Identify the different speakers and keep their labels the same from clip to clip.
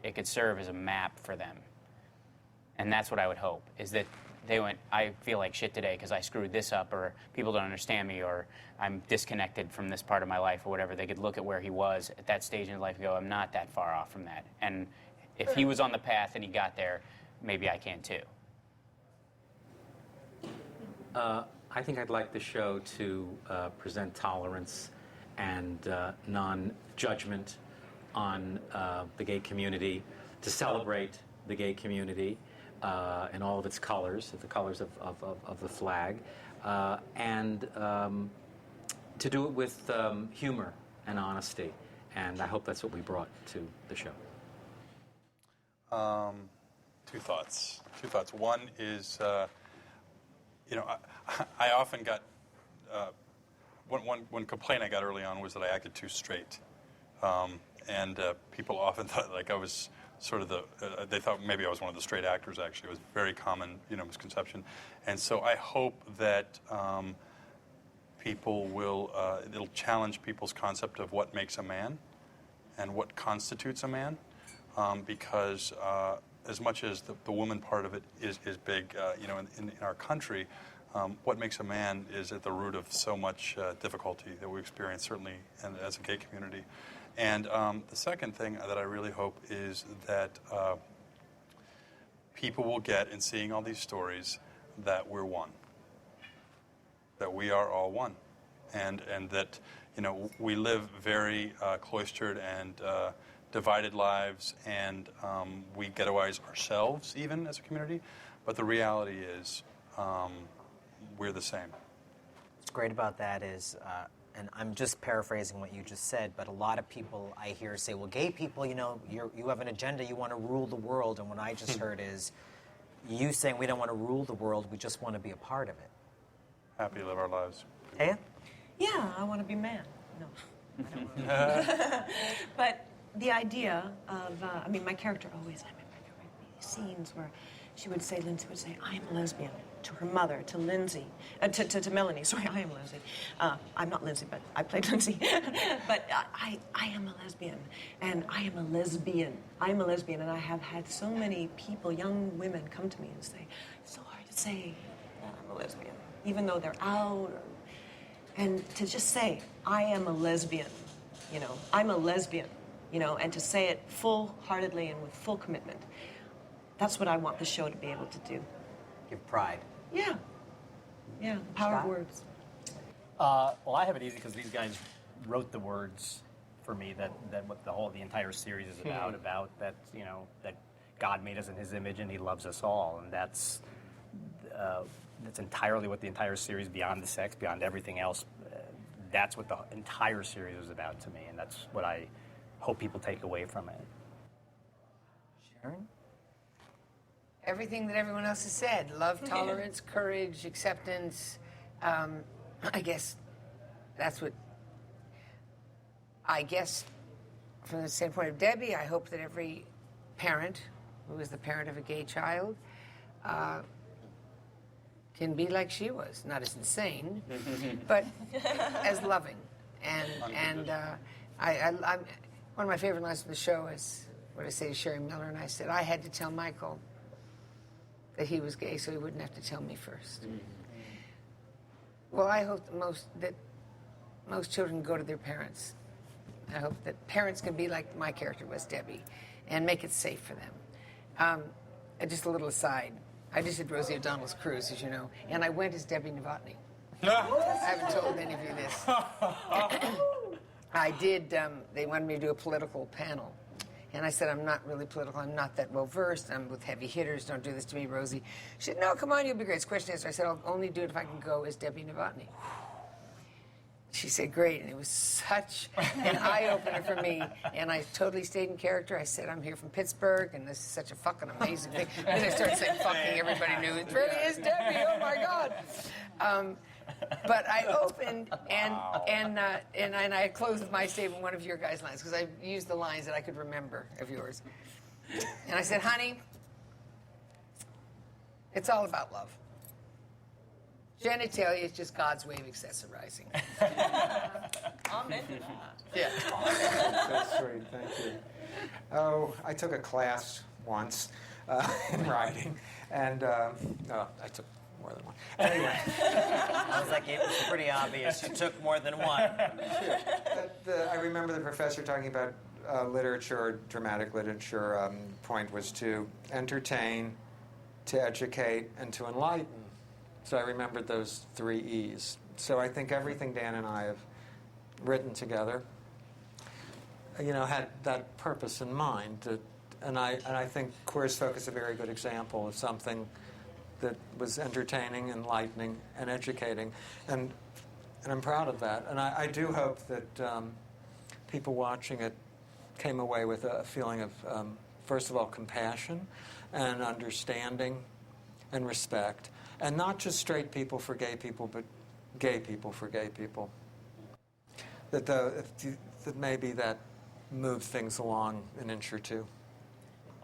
Speaker 1: it could serve as a map for them. And that's what I would hope, is that they went, I feel like shit today because I screwed this up, or people don't understand me, or I'm disconnected from this part of my life, or whatever. They could look at where he was at that stage in his life and go, I'm not that far off from that. And if he was on the path and he got there, maybe I can too.
Speaker 2: I think I'd like the show to present tolerance and non-judgment on the gay community, to celebrate the gay community in all of its colors, the colors of the flag, and to do it with humor and honesty. And I hope that's what we brought to the show.
Speaker 3: Two thoughts. One is, I often got, one complaint I got early on was that I acted too straight. And people often thought like I was sort of they thought maybe I was one of the straight actors, actually. It was a very common, misconception. And so I hope that people will, it'll challenge people's concept of what makes a man and what constitutes a man. Because as much as the woman part of it is big, in our country, what makes a man is at the root of so much difficulty that we experience, certainly as a gay community. And the second thing that I really hope is that people will get, in seeing all these stories, that we're one, that we are all one, and that we live very cloistered and divided lives, and we ghettoize ourselves even as a community, but the reality is we're the same.
Speaker 4: What's great about that is, and I'm just paraphrasing what you just said, but a lot of people I hear say, well, gay people, you have an agenda, you want to rule the world, and what I just heard is you saying we don't want to rule the world, we just want to be a part of it.
Speaker 3: Happy to live our lives.
Speaker 4: Thea?
Speaker 5: Yeah, I want to be man. No, I don't want to. But the idea of, my character always, I remember there would be scenes where Lindsay would say, I am a lesbian, to her mother, to Lindsay, to Melanie, sorry, I am Lindsay. I'm not Lindsay, but I played Lindsay. But I am a lesbian, and I am a lesbian. I am a lesbian, and I have had so many people, young women, come to me and say, it's so hard to say that I'm a lesbian, even though they're out, and to just say, I am a lesbian, I'm a lesbian, and to say it full-heartedly and with full commitment. That's what I want the show to be able to do.
Speaker 4: Give pride.
Speaker 5: Yeah. Yeah, the power of words.
Speaker 6: Well, I have it easy because these guys wrote the words for me that what the entire series is about that, that God made us in his image and he loves us all. And that's entirely what the entire series, beyond the sex, beyond everything else, that's what the entire series was about to me. And that's what I hope people take away from it.
Speaker 4: Sharon?
Speaker 7: Everything that everyone else has said. Love, tolerance, courage, acceptance. I guess that's what... I guess from the standpoint of Debbie, I hope that every parent who is the parent of a gay child can be like she was. Not as insane, but as loving. And I'm one of my favorite lines from the show is what I say to Sherry Miller, and I said, I had to tell Michael that he was gay so he wouldn't have to tell me first. Well, I hope that most children go to their parents. I hope that parents can be like my character was, Debbie, and make it safe for them. And just a little aside, I just did Rosie O'Donnell's cruise, as you know, and I went as Debbie Novotny. I haven't told any of you this. I did, they wanted me to do a political panel. And I said, I'm not really political. I'm not that well-versed. I'm with heavy hitters. Don't do this to me, Rosie. She said, no, come on, you'll be great. It's question answer. I said, I'll only do it if I can go as Debbie Novotny. She said, great. And it was such an eye-opener for me. And I totally stayed in character. I said, I'm here from Pittsburgh, and this is such a fucking amazing thing. And then I started saying fucking. Everybody knew it really is Debbie. Oh, my God. But I opened, and I closed with my statement, one of your guys' lines, because I used the lines that I could remember of yours. And I said, honey, it's all about love. Genitalia is just God's way of accessorizing.
Speaker 5: I'm into that.
Speaker 7: Yeah.
Speaker 8: That's sweet, thank you. Oh, I took a class once in writing, and I took more than one. Anyway,
Speaker 4: I was like, it was pretty obvious. You took more than one.
Speaker 8: I remember the professor talking about literature, dramatic literature. Point was to entertain, to educate, and to enlighten. So I remembered those 3 E's. So I think everything Dan and I have written together, had that purpose in mind. And I think Queer as Folk is a very good example of something that was entertaining, enlightening, and educating. And I'm proud of that. And I do hope that people watching it came away with a feeling of, first of all, compassion and understanding and respect. And not just straight people for gay people, but gay people for gay people. That maybe that moved things along an inch or two.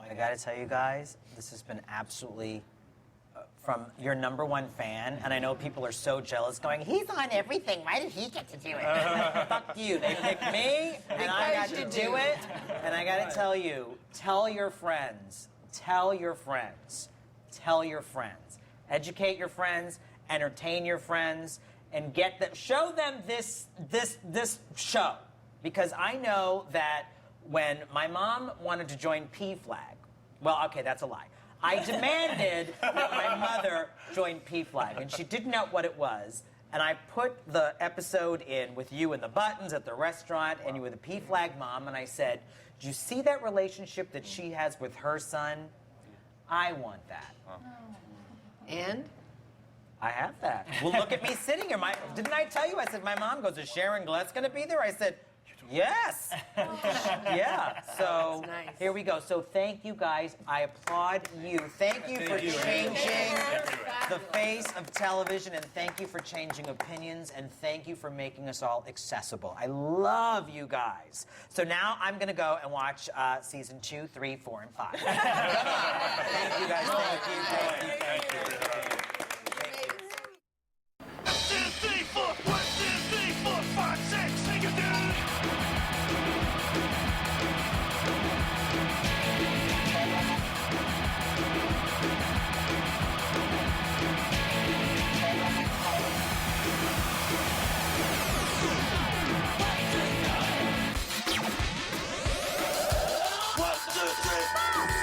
Speaker 4: I got to tell you guys, this has been absolutely from your #1 fan, and I know people are so jealous going, he's on everything, why did he get to do it? Fuck you, they picked me, and I got to do it, and I got to tell you, tell your friends, tell your friends, tell your friends, educate your friends, entertain your friends, and get them, show them this show, because I know that when my mom wanted to join PFLAG, well, okay, that's a lie. I demanded that my mother join PFLAG, and she didn't know what it was. And I put the episode in with you and the buttons at the restaurant, and you were the PFLAG mom, and I said, do you see that relationship that she has with her son? I want that.
Speaker 7: And?
Speaker 4: I have that. Well, look at me sitting here. Didn't I tell you? I said, my mom goes, is Sharon Gless going to be there? I said, yes. Yeah. So
Speaker 7: nice.
Speaker 4: Here we go. So thank you guys. I applaud you. Thank you for changing the face of television, and thank you for changing opinions, and thank you for making us all accessible. I love you guys. So now I'm going to go and watch season 2, 3, 4, and 5. Come on. Thank you guys. Thank you. Thank you. Thank you. Thank you.
Speaker 9: 1, 2, 3, 4, 1, 2, 3, 4, 5, 6. Sing it, dude. One, two, three.